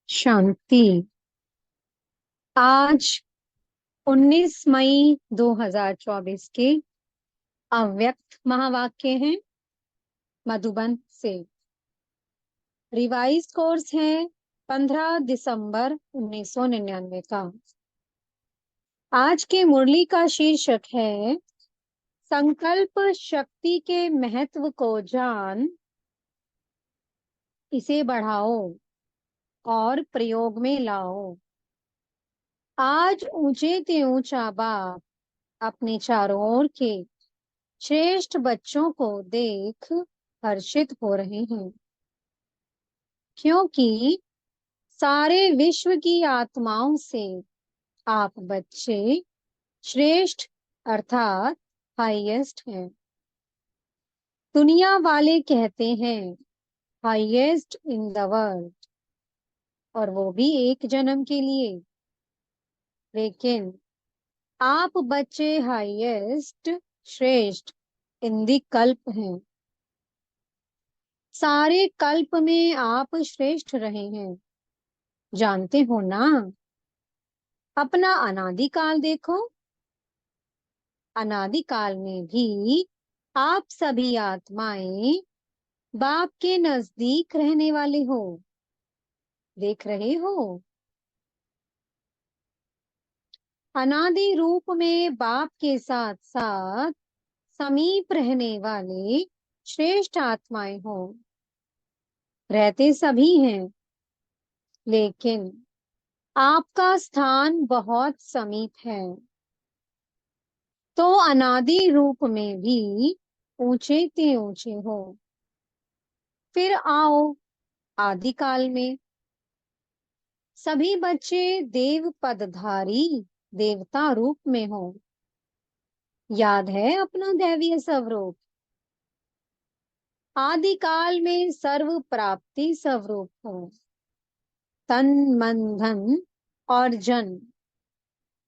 शांति। आज 19 मई 2024 के अव्यक्त महावाक्य हैं मधुबन से। रिवाइज कोर्स है 15 दिसंबर 1999 का। आज के मुरली का शीर्षक है संकल्प शक्ति के महत्व को जान, इसे बढ़ाओ और प्रयोग में लाओ। आज ऊंचे ते ऊंचा बाप अपने चारों ओर के श्रेष्ठ बच्चों को देख हर्षित हो रहे हैं, क्योंकि सारे विश्व की आत्माओं से आप बच्चे श्रेष्ठ अर्थात हाईएस्ट हैं। दुनिया वाले कहते हैं हाईएस्ट इन द वर्ल्ड, और वो भी एक जन्म के लिए। लेकिन आप बच्चे हाईएस्ट श्रेष्ठ इन द कल्प हैं। सारे कल्प में आप श्रेष्ठ रहे हैं, जानते हो ना। अपना अनादिकाल देखो। अनादिकाल में भी आप सभी आत्माएं बाप के नजदीक रहने वाले हो। देख रहे हो, अनादि रूप में बाप के साथ साथ समीप रहने वाले श्रेष्ठ आत्माएं हो। रहते सभी हैं, लेकिन आपका स्थान बहुत समीप है। तो अनादि रूप में भी ऊंचे ते ऊंचे हो। फिर आओ आदिकाल में। सभी बच्चे देव पदधारी देवता रूप में हो। याद है अपना दैवीय स्वरूप। आदिकाल में सर्व प्राप्ति स्वरूप हो। तन मन धन और जन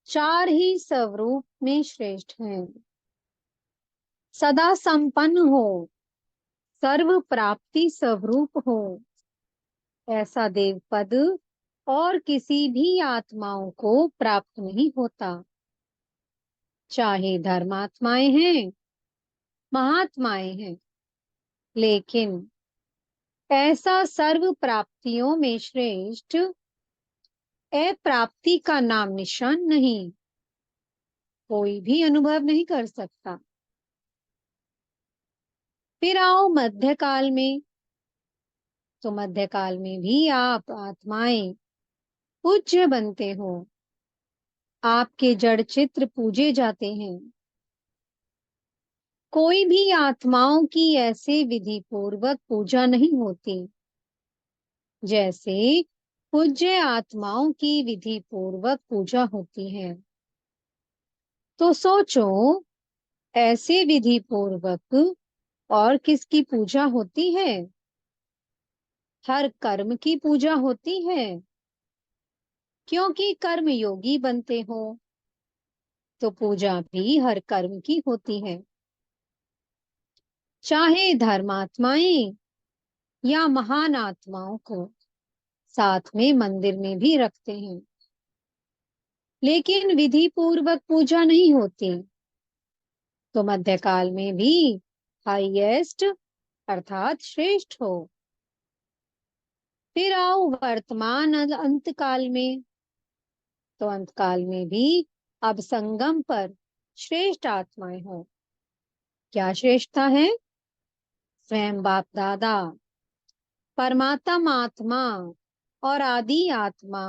चार ही स्वरूप में श्रेष्ठ हैं। सदा संपन्न हो, सर्व प्राप्ति स्वरूप हो। ऐसा देव पद और किसी भी आत्माओं को प्राप्त नहीं होता, चाहे धर्मात्माएं हैं महात्माएं हैं। लेकिन ऐसा सर्व प्राप्तियों में श्रेष्ठ अप्राप्ति का नाम निशान नहीं, कोई भी अनुभव नहीं कर सकता। फिर आओ मध्यकाल में। तो मध्यकाल में भी आप आत्माएं पूज्य बनते हो। आपके जड़ चित्र पूजे जाते हैं। कोई भी आत्माओं की ऐसे विधि पूर्वक पूजा नहीं होती जैसे पूज्य आत्माओं की विधि पूर्वक पूजा होती है। तो सोचो, ऐसे विधि पूर्वक और किसकी पूजा होती है? हर कर्म की पूजा होती है, क्योंकि कर्म योगी बनते हो। तो पूजा भी हर कर्म की होती है, चाहे धर्मात्माएं या महान आत्माओं को साथ में मंदिर में भी रखते हैं, लेकिन विधि पूर्वक पूजा नहीं होती। तो मध्यकाल में भी हाईएस्ट अर्थात श्रेष्ठ हो। फिर आओ वर्तमान अंत काल में। तो अंत काल में भी अब संगम पर श्रेष्ठ आत्माएं हो। क्या श्रेष्ठता है? स्वयं बाप दादा परमात्मा आत्मा और आदि आत्मा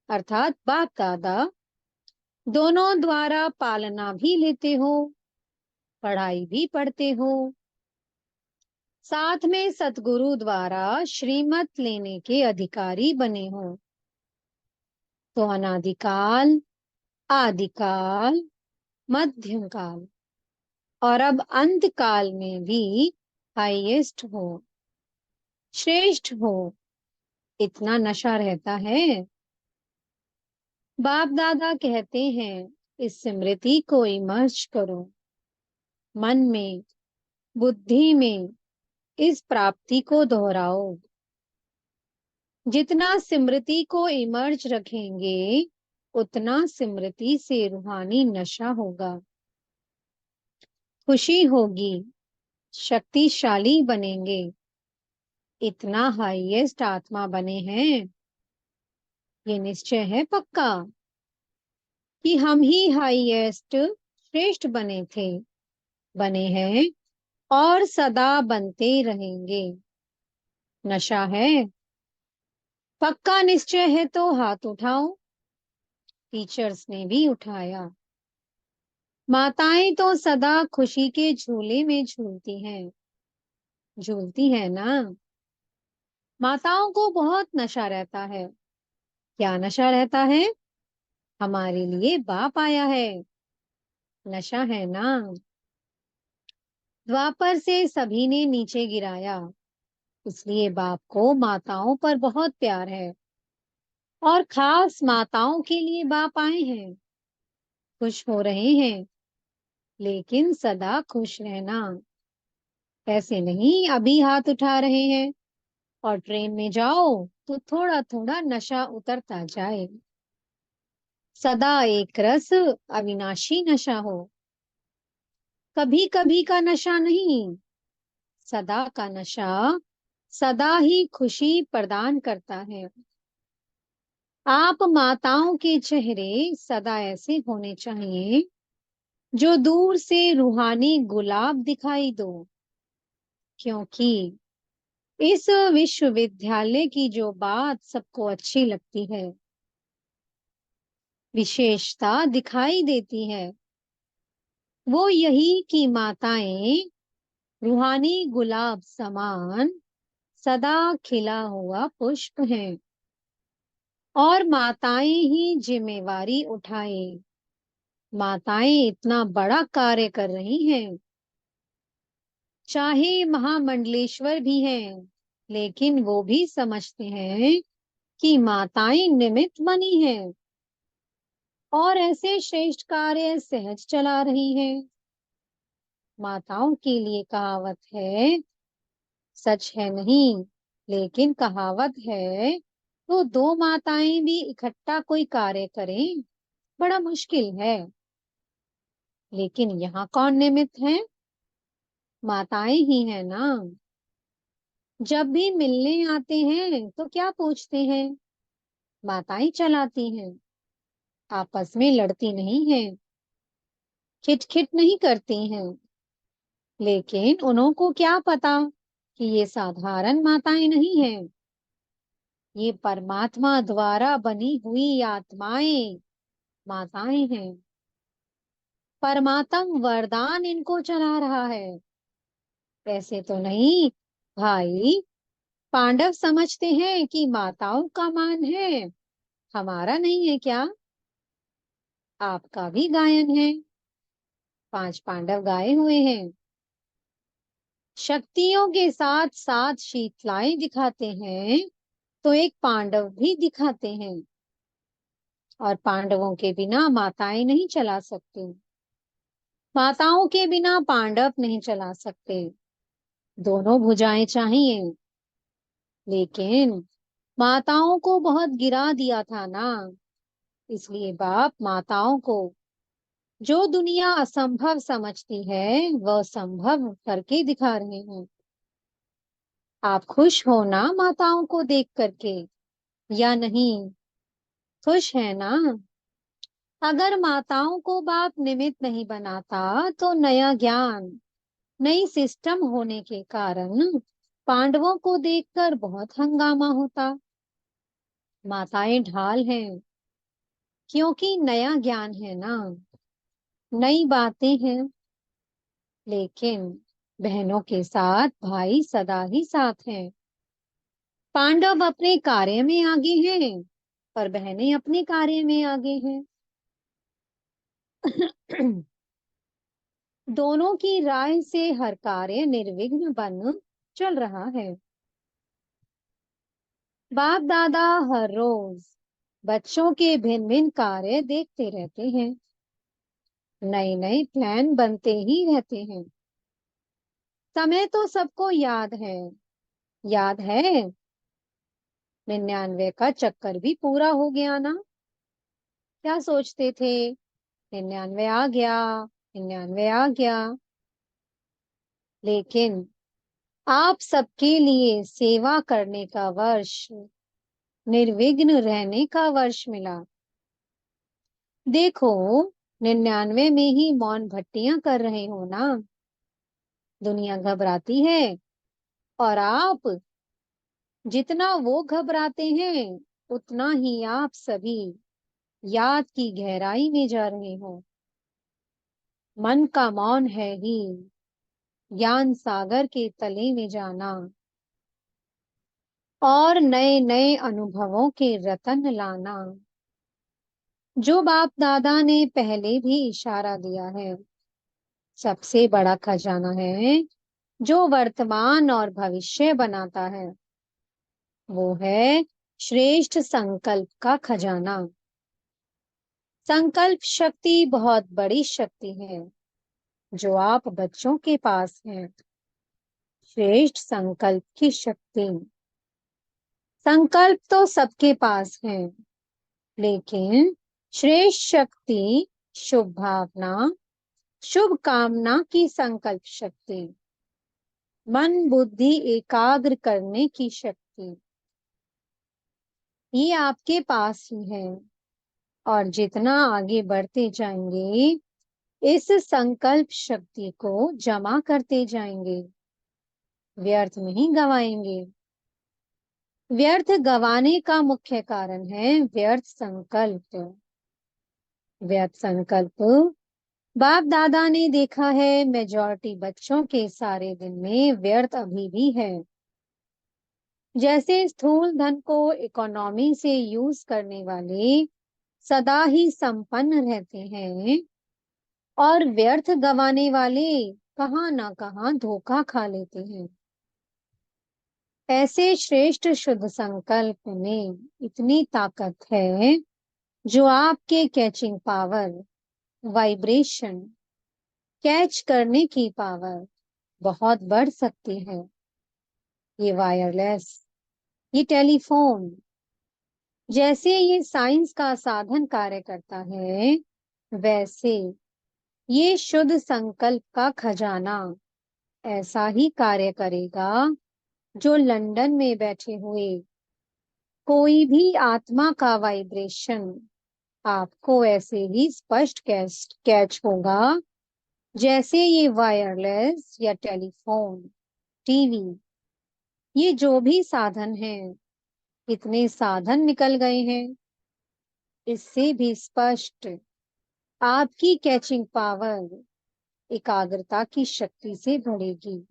अर्थात बाप दादा दोनों द्वारा पालना भी लेते हो, पढ़ाई भी पढ़ते हो। साथ में सतगुरु द्वारा श्रीमत लेने के अधिकारी बने हो। तो अनादिकाल, आदिकाल, मध्यम काल और अब अंत काल में भी हाईएस्ट हो, श्रेष्ठ हो। इतना नशा रहता है। बाप दादा कहते हैं इस स्मृति को इमर्ज करो, मन में बुद्धि में इस प्राप्ति को दोहराओ। जितना स्मृति को इमर्ज रखेंगे, उतना स्मृति से रूहानी नशा होगा, खुशी होगी, शक्तिशाली बनेंगे। इतना हाईएस्ट आत्मा बने हैं, ये निश्चय है पक्का कि हम ही हाईएस्ट श्रेष्ठ बने थे, बने हैं और सदा बनते रहेंगे। नशा है, पक्का निश्चय है तो हाथ उठाओ। टीचर्स ने भी उठाया। माताएं तो सदा खुशी के झूले में झूलती हैं, झूलती है ना। माताओं को बहुत नशा रहता है। क्या नशा रहता है? हमारे लिए बाप आया है, नशा है ना। द्वापर से सभी ने नीचे गिराया, इसलिए बाप को माताओं पर बहुत प्यार है। और खास माताओं के लिए बाप आए हैं। खुश हो रहे हैं, लेकिन सदा खुश रहना। ऐसे नहीं अभी हाथ उठा रहे हैं और ट्रेन में जाओ तो थोड़ा थोड़ा नशा उतरता जाए। सदा एक रस, अविनाशी नशा हो। कभी कभी का नशा नहीं, सदा का नशा सदा ही खुशी प्रदान करता है। आप माताओं के चेहरे सदा ऐसे होने चाहिए जो दूर से रूहानी गुलाब दिखाई दो। क्योंकि इस विश्वविद्यालय की जो बात सबको अच्छी लगती है, विशेषता दिखाई देती है, वो यही कि माताएं रूहानी गुलाब समान सदा खिला हुआ पुष्प हैं। और माताएं ही जिम्मेवारी उठाए। माताएं इतना बड़ा कार्य कर रही हैं। चाहे महामंडलेश्वर भी हैं, लेकिन वो भी समझते हैं कि माताएं निमित्त बनी हैं और ऐसे श्रेष्ठ कार्य सहज चला रही हैं। माताओं के लिए कहावत है, सच है नहीं, लेकिन कहावत है, तो दो माताएं भी इकट्ठा कोई कार्य करें, बड़ा मुश्किल है। लेकिन यहाँ कौन निमित्त है? माताएं ही है ना। जब भी मिलने आते हैं तो क्या पूछते हैं? माताएं चलाती हैं। आपस में लड़ती नहीं हैं, खिटखिट नहीं करती हैं। लेकिन उन्हों को क्या पता कि ये साधारण माताएं नहीं हैं, ये परमात्मा द्वारा बनी हुई आत्माएं माताएं हैं। परमात्म वरदान इनको चला रहा है। ऐसे तो नहीं भाई। पांडव समझते हैं कि माताओं का मान है, हमारा नहीं है क्या? आपका भी गायन है। 5 पांडव गाए हुए हैं। शक्तियों के साथ साथ शीतलाएं दिखाते हैं, तो एक पांडव भी दिखाते हैं। और पांडवों के बिना माताएं नहीं चला सकती, माताओं के बिना पांडव नहीं चला सकते। दोनों भुजाएं चाहिए। लेकिन माताओं को बहुत गिरा दिया था ना, इसलिए बाप माताओं को जो दुनिया असंभव समझती है, वह संभव करके दिखा रहे हैं। आप खुश हो ना माताओं को देख करके, या नहीं? खुश है ना? अगर माताओं को बाप निमित्त नहीं बनाता तो नया ज्ञान, नई सिस्टम होने के कारण पांडवों को देखकर बहुत हंगामा होता। माताएं ढाल हैं, क्योंकि नया ज्ञान है ना, नई बातें हैं। लेकिन बहनों के साथ भाई सदा ही साथ हैं। पांडव अपने कार्य में आगे हैं और बहनें अपने कार्य में आगे हैं। दोनों की राय से हर कार्य निर्विघ्न बन चल रहा है। बाप दादा हर रोज बच्चों के भिन्न भिन्न कार्य देखते रहते हैं। नए नए प्लान बनते ही रहते हैं। समय तो सबको याद है, याद है। 99 का चक्कर भी पूरा हो गया ना। क्या सोचते थे? 99 आ गया, 99 आ गया। लेकिन आप सबके लिए सेवा करने का वर्ष, निर्विघ्न रहने का वर्ष मिला। देखो, 99 में ही मौन भट्टियां कर रहे हो ना। दुनिया घबराती है, और आप, जितना वो घबराते हैं उतना ही आप सभी याद की गहराई में जा रहे हो। मन का मौन है ही ज्ञान सागर के तले में जाना, और नए नए अनुभवों के रतन लाना। जो बाप दादा ने पहले भी इशारा दिया है, सबसे बड़ा खजाना है जो वर्तमान और भविष्य बनाता है, वो है श्रेष्ठ संकल्प का खजाना। संकल्प शक्ति बहुत बड़ी शक्ति है जो आप बच्चों के पास है। श्रेष्ठ संकल्प की शक्ति। संकल्प तो सबके पास है, लेकिन श्रेष्ठ शक्ति शुभ भावना, शुभ कामना की संकल्प शक्ति, मन बुद्धि एकाग्र करने की शक्ति, ये आपके पास ही है। और जितना आगे बढ़ते जाएंगे, इस संकल्प शक्ति को जमा करते जाएंगे, व्यर्थ नहीं गवाएंगे। व्यर्थ गवाने का मुख्य कारण है व्यर्थ संकल्प। व्यर्थ संकल्प, बाप दादा ने देखा है मेजॉरिटी बच्चों के सारे दिन में व्यर्थ अभी भी है। जैसे स्थूल धन को इकोनॉमी से यूज करने वाले सदा ही संपन्न रहते हैं, और व्यर्थ गंवाने वाले कहाँ ना कहाँ धोखा खा लेते हैं। ऐसे श्रेष्ठ शुद्ध संकल्प में इतनी ताकत है जो आपके कैचिंग पावर, वाइब्रेशन, कैच करने की पावर बहुत बढ़ सकती है। ये वायरलेस, ये टेलीफोन, जैसे ये साइंस का साधन कार्य करता है, वैसे ये शुद्ध संकल्प का खजाना ऐसा ही कार्य करेगा। जो लंदन में बैठे हुए कोई भी आत्मा का वाइब्रेशन आपको ऐसे ही स्पष्ट कैच कैच होगा, जैसे ये वायरलेस या टेलीफोन, टीवी, ये जो भी साधन है, इतने साधन निकल गए हैं, इससे भी स्पष्ट आपकी कैचिंग पावर एकाग्रता की शक्ति से बढ़ेगी।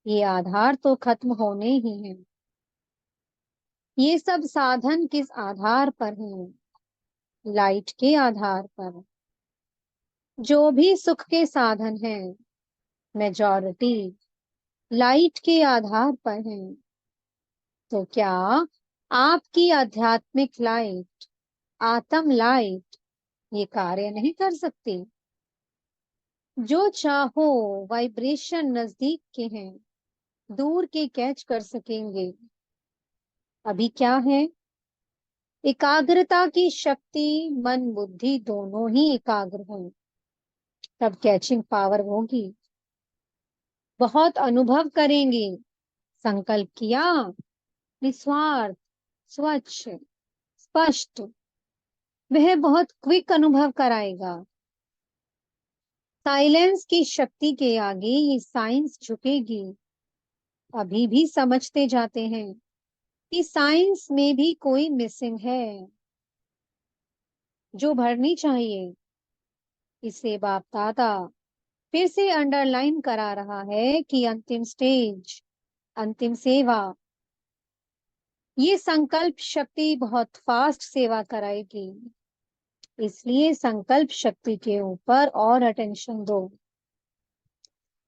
ये आधार तो खत्म होने ही हैं। ये सब साधन किस आधार पर हैं? लाइट के आधार पर। जो भी सुख के साधन हैं, मेजॉरिटी लाइट के आधार पर हैं। तो क्या आपकी आध्यात्मिक लाइट, आत्म लाइट, ये कार्य नहीं कर सकती? जो चाहो वाइब्रेशन नजदीक के हैं, दूर के कैच कर सकेंगे। अभी क्या है? एकाग्रता की शक्ति, मन बुद्धि दोनों ही एकाग्र हो, तब कैचिंग पावर होगी। बहुत अनुभव करेंगे। संकल्प किया, निस्वार्थ, स्वच्छ, स्पष्ट, वह बहुत क्विक अनुभव कराएगा। साइलेंस की शक्ति के आगे ये साइंस झुकेगी। अभी भी समझते जाते हैं कि साइंस में भी कोई मिसिंग है जो भरनी चाहिए। इसे बाप दादा फिर से अंडरलाइन करा रहा है कि अंतिम स्टेज, अंतिम सेवा, ये संकल्प शक्ति बहुत फास्ट सेवा कराएगी। इसलिए संकल्प शक्ति के ऊपर और अटेंशन दो।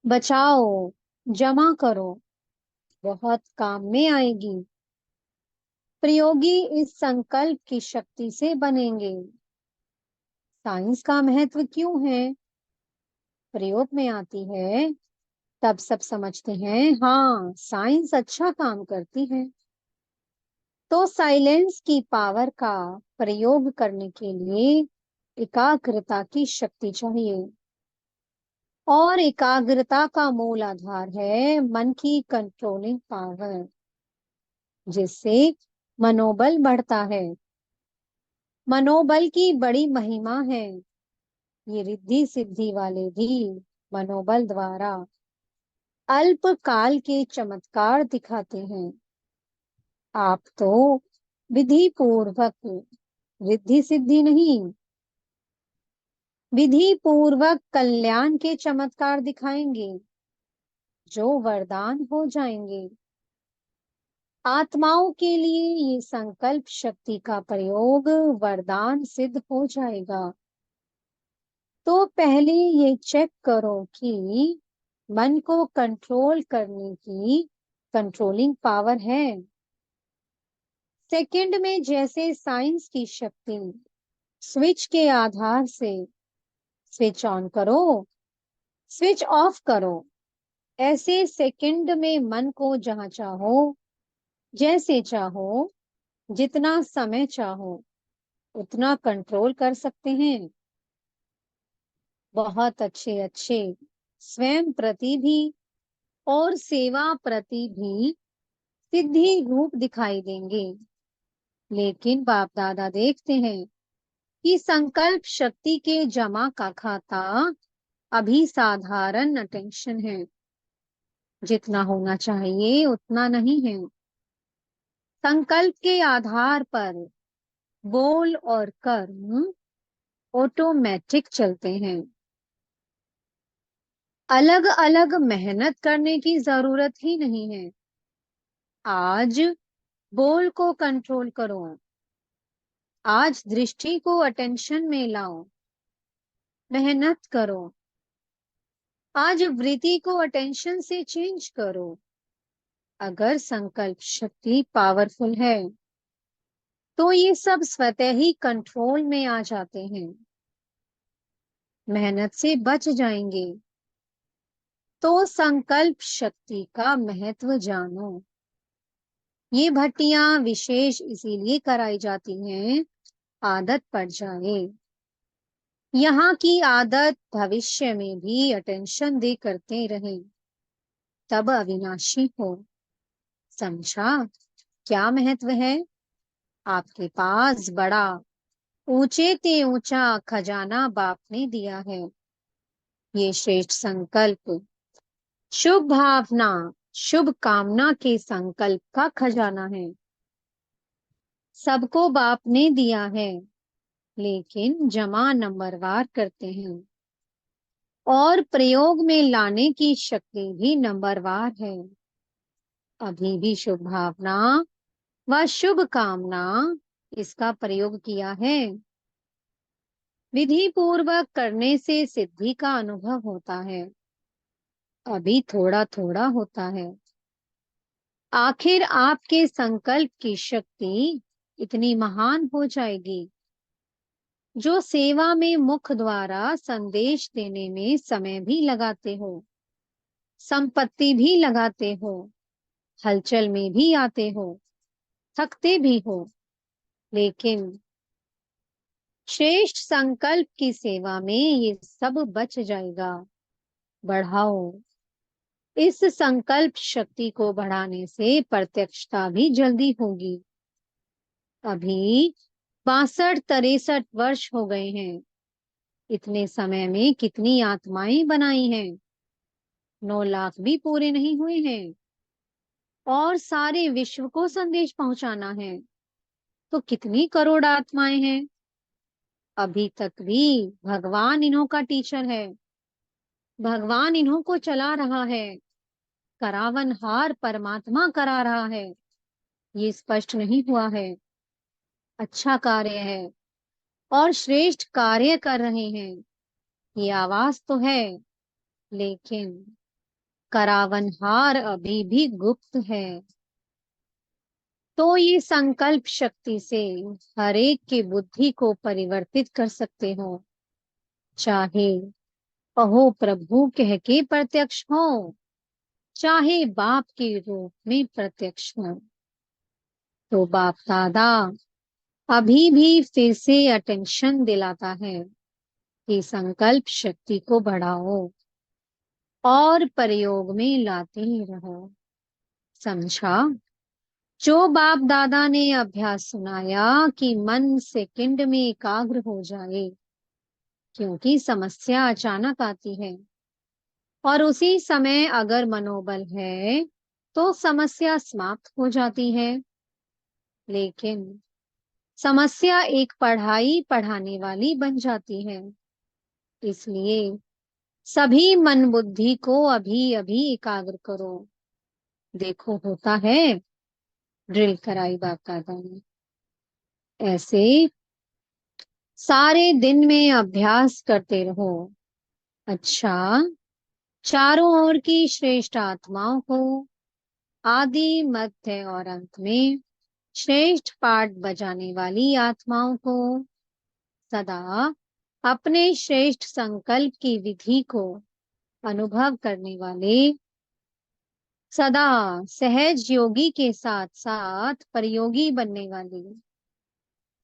बचाओ, जमा करो, बहुत काम में आएगी। प्रयोगी इस संकल्प की शक्ति से बनेंगे। साइंस का महत्व क्यों है? प्रयोग में आती है तब सब समझते हैं, हाँ साइंस अच्छा काम करती है। तो साइलेंस की पावर का प्रयोग करने के लिए एकाग्रता की शक्ति चाहिए, और एकाग्रता का मूल आधार है मन की कंट्रोलिंग पावर, जिससे मनोबल बढ़ता है। मनोबल की बड़ी महिमा है। ये रिद्धि सिद्धि वाले भी मनोबल द्वारा अल्प काल के चमत्कार दिखाते हैं। आप तो विधि पूर्वक रिद्धि सिद्धि नहीं, विधि पूर्वक कल्याण के चमत्कार दिखाएंगे, जो वरदान हो जाएंगे। आत्माओं के लिए ये संकल्प शक्ति का प्रयोग वरदान सिद्ध हो जाएगा। तो पहले ये चेक करो कि मन को कंट्रोल करने की कंट्रोलिंग पावर है। सेकंड में जैसे साइंस की शक्ति स्विच के आधार से स्विच ऑन करो, स्विच ऑफ करो, ऐसे सेकंड में मन को जहां चाहो, जैसे चाहो, जितना समय चाहो उतना कंट्रोल कर सकते हैं। बहुत अच्छे अच्छे स्वयं प्रति भी और सेवा प्रति भी सिद्धि रूप दिखाई देंगे। लेकिन बाप दादा देखते हैं कि संकल्प शक्ति के जमा का खाता अभी साधारण अटेंशन है, जितना होना चाहिए उतना नहीं है। संकल्प के आधार पर बोल और कर्म ऑटोमेटिक चलते हैं। अलग अलग मेहनत करने की जरूरत ही नहीं है। आज बोल को कंट्रोल करो, आज दृष्टि को अटेंशन में लाओ, मेहनत करो, आज वृत्ति को अटेंशन से चेंज करो। अगर संकल्प शक्ति पावरफुल है तो ये सब स्वतः ही कंट्रोल में आ जाते हैं, मेहनत से बच जाएंगे। तो संकल्प शक्ति का महत्व जानो। ये भट्टियां विशेष इसीलिए कराई जाती हैं, आदत पड़ जाए। यहाँ की आदत भविष्य में भी अटेंशन दे करते रहे, तब अविनाशी हो। समझा क्या महत्व है? आपके पास बड़ा ऊंचे ते ऊंचा खजाना बाप ने दिया है। ये श्रेष्ठ संकल्प, शुभ भावना, शुभ कामना के संकल्प का खजाना है। सबको बाप ने दिया है, लेकिन जमा नंबरवार करते हैं, और प्रयोग में लाने की शक्ति भी नंबरवार है। अभी भी शुभ भावना व शुभ कामना इसका प्रयोग किया है। विधि पूर्वक करने से सिद्धि का अनुभव होता है, अभी थोड़ा थोड़ा होता है। आखिर आपके संकल्प की शक्ति इतनी महान हो जाएगी, जो सेवा में मुख द्वारा संदेश देने में समय भी लगाते हो, संपत्ति भी लगाते हो, हलचल में भी आते हो, थकते भी हो, लेकिन श्रेष्ठ संकल्प की सेवा में ये सब बच जाएगा। बढ़ाओ। इस संकल्प शक्ति को बढ़ाने से प्रत्यक्षता भी जल्दी होगी। अभी 62-63 वर्ष हो गए हैं। इतने समय में कितनी आत्माएं बनाई हैं? 9 लाख भी पूरे नहीं हुए हैं, और सारे विश्व को संदेश पहुंचाना है, तो कितनी करोड़ आत्माएं हैं? अभी तक भी भगवान इन्हों का टीचर है, भगवान इन्हों को चला रहा है, करावनहार परमात्मा करा रहा है। ये स्पष्ट नहीं हुआ है? अच्छा कार्य है और श्रेष्ठ कार्य कर रहे हैं, ये आवाज तो है, लेकिन करावनहार अभी भी गुप्त है। तो ये संकल्प शक्ति से हर एक की बुद्धि को परिवर्तित कर सकते हो, चाहे अहो प्रभु कह के प्रत्यक्ष हो, चाहे बाप के रूप में प्रत्यक्ष हो। तो बाप दादा अभी भी फिर से अटेंशन दिलाता है कि संकल्प शक्ति को बढ़ाओ और प्रयोग में लाते ही रहो। समझा? जो बाप दादा ने अभ्यास सुनाया कि मन सेकंड में एकाग्र हो जाए, क्योंकि समस्या अचानक आती है और उसी समय अगर मनोबल है तो समस्या समाप्त हो जाती है। लेकिन समस्या एक पढ़ाई पढ़ाने वाली बन जाती है। इसलिए सभी मन बुद्धि को अभी अभी एकाग्र करो। देखो होता है, ड्रिल कराई बाप दादा ने। ऐसे सारे दिन में अभ्यास करते रहो। अच्छा, चारों ओर की श्रेष्ठ आत्माओं को आदि मध्य और अंत में श्रेष्ठ पाठ बजाने वाली आत्माओं को सदा अपने श्रेष्ठ संकल्प की विधि को अनुभव करने वाले, सदा सहज योगी के साथ साथ परयोगी बनने वाले,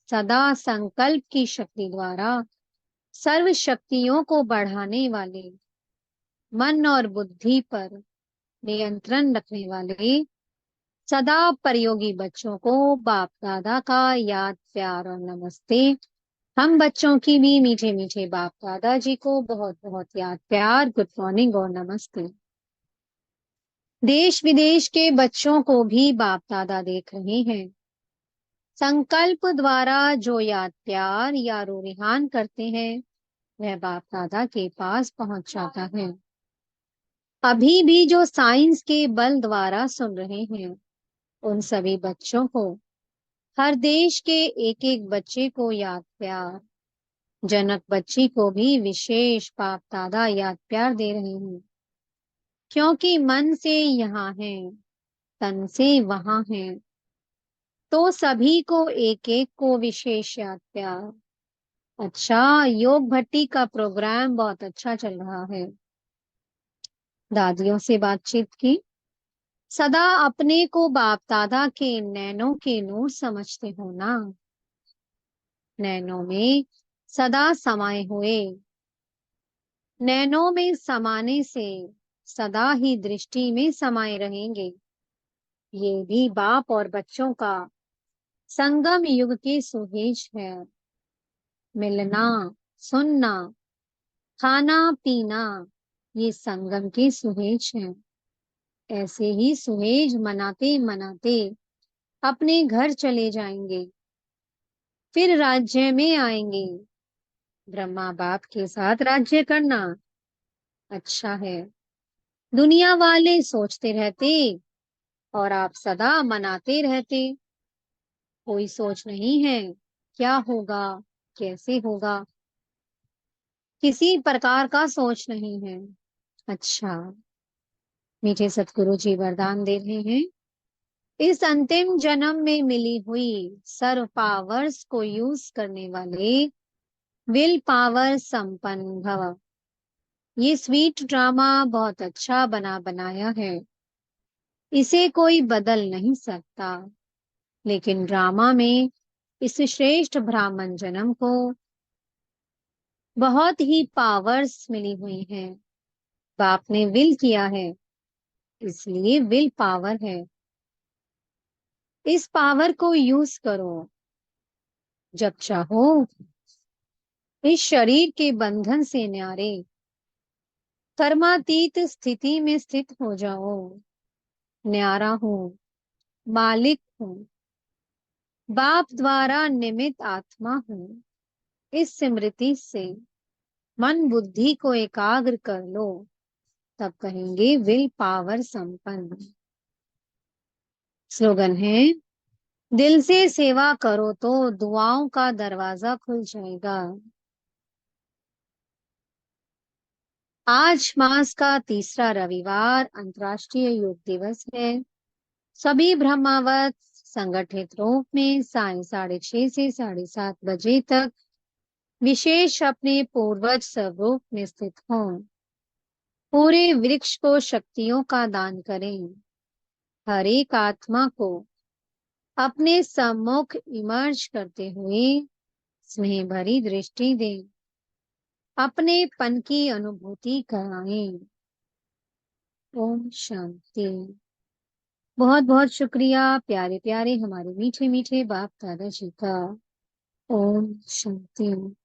सदा संकल्प की शक्ति द्वारा सर्व शक्तियों को बढ़ाने वाले, मन और बुद्धि पर नियंत्रण रखने वाले सदा प्रयोगी बच्चों को बाप दादा का याद प्यार और नमस्ते। हम बच्चों की भी मीठे मीठे बाप दादा जी को बहुत बहुत याद प्यार, गुड मॉर्निंग और नमस्ते। देश विदेश के बच्चों को भी बाप दादा देख रहे हैं। संकल्प द्वारा जो याद प्यार या रूरिहान करते हैं वह बाप दादा के पास पहुंच जाता है। अभी भी जो साइंस के बल द्वारा सुन रहे हैं उन सभी बच्चों को, हर देश के एक एक बच्चे को याद प्यार, जनक बच्ची को भी विशेष बाप दादा याद प्यार दे रहे हैं। क्योंकि मन से यहाँ है, तन से वहां है, तो सभी को एक एक को विशेष याद प्यार। अच्छा, योग भट्टी का प्रोग्राम बहुत अच्छा चल रहा है। दादियों से बातचीत की। सदा अपने को बाप दादा के नैनों के नूर समझते हो ना। नैनों में सदा समाये हुए, नैनों में समाने से सदा ही दृष्टि में समाये रहेंगे। ये भी बाप और बच्चों का संगम युग की सुहेज है। मिलना, सुनना, खाना पीना, ये संगम की सुहेज है। ऐसे ही सुहेज मनाते मनाते अपने घर चले जाएंगे, फिर राज्य में आएंगे। ब्रह्मा बाप के साथ राज्य करना अच्छा है। दुनिया वाले सोचते रहते और आप सदा मनाते रहते। कोई सोच नहीं है क्या होगा, कैसे होगा, किसी प्रकार का सोच नहीं है। अच्छा, मीठे सतगुरु जी वरदान दे रहे हैं। इस अंतिम जन्म में मिली हुई सर्व पावर्स को यूज करने वाले विल पावर संपन्न भव। ये स्वीट ड्रामा बहुत अच्छा बना बनाया है, इसे कोई बदल नहीं सकता। लेकिन ड्रामा में इस श्रेष्ठ ब्राह्मण जन्म को बहुत ही पावर्स मिली हुई हैं। बाप ने विल किया है, इसलिए विल पावर है। इस पावर को यूज करो। जब चाहो इस शरीर के बंधन से न्यारे कर्मातीत स्थिति में स्थित हो जाओ। न्यारा हूँ, मालिक हूँ, बाप द्वारा निमित आत्मा हूँ। इस स्मृति से मन बुद्धि को एकाग्र कर लो, तब कहेंगे विल पावर संपन्न। स्लोगन है, दिल से सेवा करो तो दुआओं का दरवाजा खुल जाएगा। आज मास का तीसरा रविवार अंतर्राष्ट्रीय योग दिवस है। सभी ब्रह्मावत संगठित रूप में साय 6:30 से 7:30 बजे तक विशेष अपने पूर्वज स्वरूप में स्थित हों। पूरे वृक्ष को शक्तियों का दान करें। हर एक आत्मा को अपने सम्मुख इमर्ज करते हुए स्नेह भरी दृष्टि दें, अपनेपन की अनुभूति कराएं। ओम शांति। बहुत बहुत शुक्रिया प्यारे प्यारे हमारे मीठे मीठे बाप दादा जी का। ओम शांति।